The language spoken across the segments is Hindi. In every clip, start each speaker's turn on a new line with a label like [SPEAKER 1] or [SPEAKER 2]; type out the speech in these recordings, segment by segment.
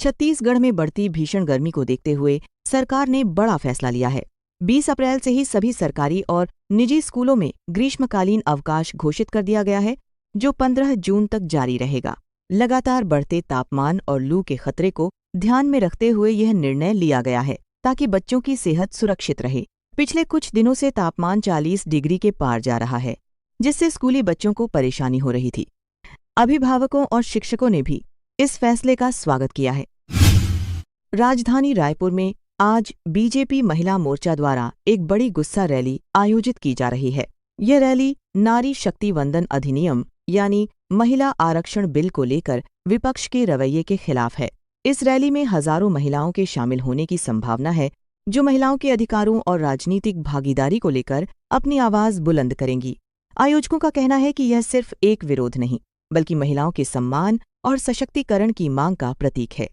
[SPEAKER 1] छत्तीसगढ़ में बढ़ती भीषण गर्मी को देखते हुए सरकार ने बड़ा फैसला लिया है। 20 अप्रैल से ही सभी सरकारी और निजी स्कूलों में ग्रीष्मकालीन अवकाश घोषित कर दिया गया है, जो 15 जून तक जारी रहेगा। लगातार बढ़ते तापमान और लू के खतरे को ध्यान में रखते हुए यह निर्णय लिया गया है, ताकि बच्चों की सेहत सुरक्षित रहे। पिछले कुछ दिनों से तापमान 40 डिग्री के पार जा रहा है, जिससे स्कूली बच्चों को परेशानी हो रही थी। अभिभावकों और शिक्षकों ने भी इस फैसले का स्वागत किया है। राजधानी रायपुर में आज बीजेपी महिला मोर्चा द्वारा एक बड़ी गुस्सा रैली आयोजित की जा रही है। यह रैली नारी शक्ति वंदन अधिनियम यानी महिला आरक्षण बिल को लेकर विपक्ष के रवैये के खिलाफ है। इस रैली में हजारों महिलाओं के शामिल होने की संभावना है, जो महिलाओं के अधिकारों और राजनीतिक भागीदारी को लेकर अपनी आवाज बुलंद करेंगी। आयोजकों का कहना है कि यह सिर्फ एक विरोध नहीं, बल्कि महिलाओं के सम्मान और सशक्तिकरण की मांग का प्रतीक है।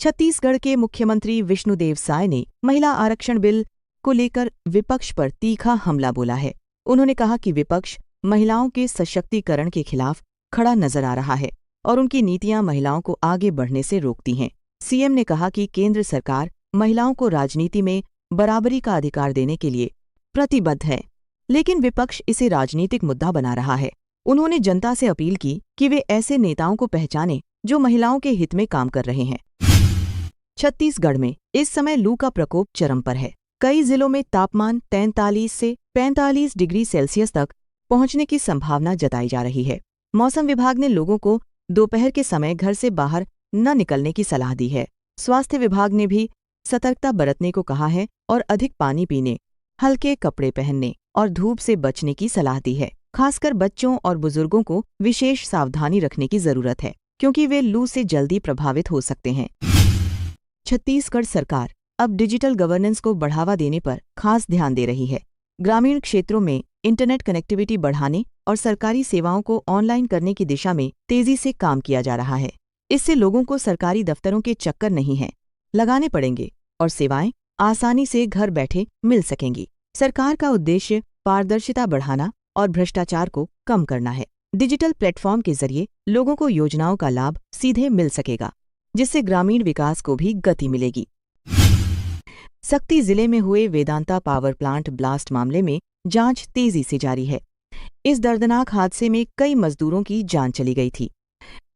[SPEAKER 1] छत्तीसगढ़ के मुख्यमंत्री विष्णुदेव साय ने महिला आरक्षण बिल को लेकर विपक्ष पर तीखा हमला बोला है। उन्होंने कहा कि विपक्ष महिलाओं के सशक्तिकरण के खिलाफ खड़ा नजर आ रहा है और उनकी नीतियां महिलाओं को आगे बढ़ने से रोकती हैं। सीएम ने कहा कि केंद्र सरकार महिलाओं को राजनीति में बराबरी का अधिकार देने के लिए प्रतिबद्ध है, लेकिन विपक्ष इसे राजनीतिक मुद्दा बना रहा है। उन्होंने जनता से अपील की कि वे ऐसे नेताओं को पहचानें जो महिलाओं के हित में काम कर रहे हैं। छत्तीसगढ़ में इस समय लू का प्रकोप चरम पर है। कई जिलों में तापमान 43 से 45 डिग्री सेल्सियस तक पहुंचने की संभावना जताई जा रही है। मौसम विभाग ने लोगों को दोपहर के समय घर से बाहर न निकलने की सलाह दी है। स्वास्थ्य विभाग ने भी सतर्कता बरतने को कहा है और अधिक पानी पीने, हल्के कपड़े पहनने और धूप से बचने की सलाह दी है। खासकर बच्चों और बुजुर्गों को विशेष सावधानी रखने की जरूरत है, क्योंकि वे लू से जल्दी प्रभावित हो सकते हैं। छत्तीसगढ़ सरकार अब डिजिटल गवर्नेंस को बढ़ावा देने पर खास ध्यान दे रही है। ग्रामीण क्षेत्रों में इंटरनेट कनेक्टिविटी बढ़ाने और सरकारी सेवाओं को ऑनलाइन करने की दिशा में तेजी से काम किया जा रहा है। इससे लोगों को सरकारी दफ्तरों के चक्कर नहीं है लगाने पड़ेंगे और सेवाएं आसानी से घर बैठे मिल सकेंगी। सरकार का उद्देश्य पारदर्शिता बढ़ाना और भ्रष्टाचार को कम करना है। डिजिटल प्लेटफॉर्म के जरिए लोगों को योजनाओं का लाभ सीधे मिल सकेगा, जिससे ग्रामीण विकास को भी गति मिलेगी। सक्ती जिले में हुए वेदांता पावर प्लांट ब्लास्ट मामले में जांच तेजी से जारी है। इस दर्दनाक हादसे में कई मजदूरों की जान चली गई थी।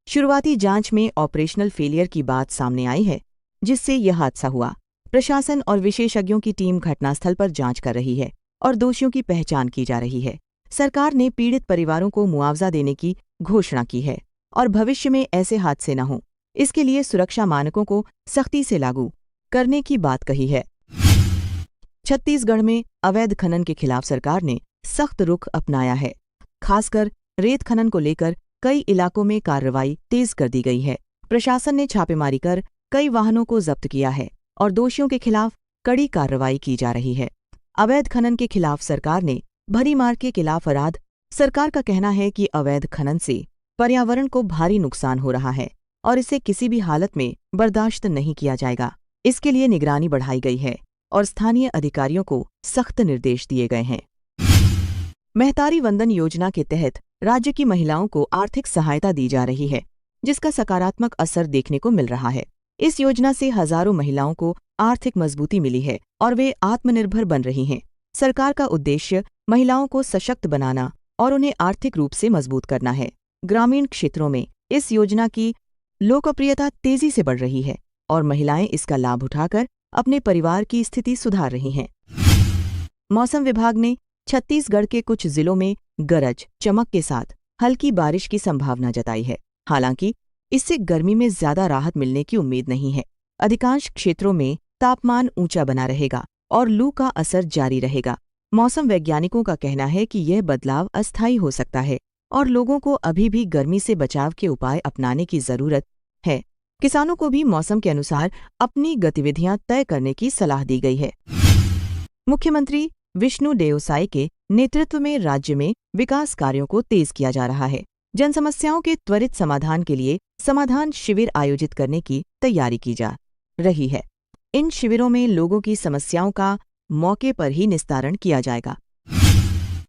[SPEAKER 1] शुरुआती जांच में ऑपरेशनल फेलियर की बात सामने आई है, जिससे यह हादसा हुआ। प्रशासन और विशेषज्ञों की टीम घटनास्थल पर जांच कर रही है और दोषियों की पहचान की जा रही है। सरकार ने पीड़ित परिवारों को मुआवजा देने की घोषणा की है और भविष्य में ऐसे हादसे न हों, इसके लिए सुरक्षा मानकों को सख्ती से लागू करने की बात कही है। छत्तीसगढ़ में अवैध खनन के खिलाफ सरकार ने सख्त रुख अपनाया है। खासकर रेत खनन को लेकर कई इलाकों में कार्रवाई तेज कर दी गई है। प्रशासन ने छापेमारी कर कई वाहनों को जब्त किया है और दोषियों के खिलाफ कड़ी कार्रवाई की जा रही है। अवैध खनन के खिलाफ सरकार ने भरी मार के खिलाफ अपराध। सरकार का कहना है कि अवैध खनन से पर्यावरण को भारी नुकसान हो रहा है और इसे किसी भी हालत में बर्दाश्त नहीं किया जाएगा। इसके लिए निगरानी बढ़ाई गई है और स्थानीय अधिकारियों को सख्त निर्देश दिए गए हैं। महतारी वंदन योजना के तहत राज्य की महिलाओं को आर्थिक सहायता दी जा रही है, जिसका सकारात्मक असर देखने को मिल रहा है। इस योजना से हजारों महिलाओं को आर्थिक मजबूती मिली है और वे आत्मनिर्भर बन रही हैं। सरकार का उद्देश्य महिलाओं को सशक्त बनाना और उन्हें आर्थिक रूप से मजबूत करना है। ग्रामीण क्षेत्रों में इस योजना की लोकप्रियता तेजी से बढ़ रही है और महिलाएं इसका लाभ उठाकर अपने परिवार की स्थिति सुधार रही हैं। मौसम विभाग ने छत्तीसगढ़ के कुछ जिलों में गरज चमक के साथ हल्की बारिश की संभावना जताई है। हालांकि इससे गर्मी में ज्यादा राहत मिलने की उम्मीद नहीं है। अधिकांश क्षेत्रों में तापमान ऊंचा बना रहेगा और लू का असर जारी रहेगा। मौसम वैज्ञानिकों का कहना है कि यह बदलाव अस्थायी हो सकता है और लोगों को अभी भी गर्मी से बचाव के उपाय अपनाने की जरूरत है। किसानों को भी मौसम के अनुसार अपनी गतिविधियां तय करने की सलाह दी गई है। मुख्यमंत्री विष्णुदेव साय के नेतृत्व में राज्य में विकास कार्यों को तेज किया जा रहा है। जन समस्याओं के त्वरित समाधान के लिए समाधान शिविर आयोजित करने की तैयारी की जा रही है। इन शिविरों में लोगों की समस्याओं का मौके पर ही निस्तारण किया जाएगा।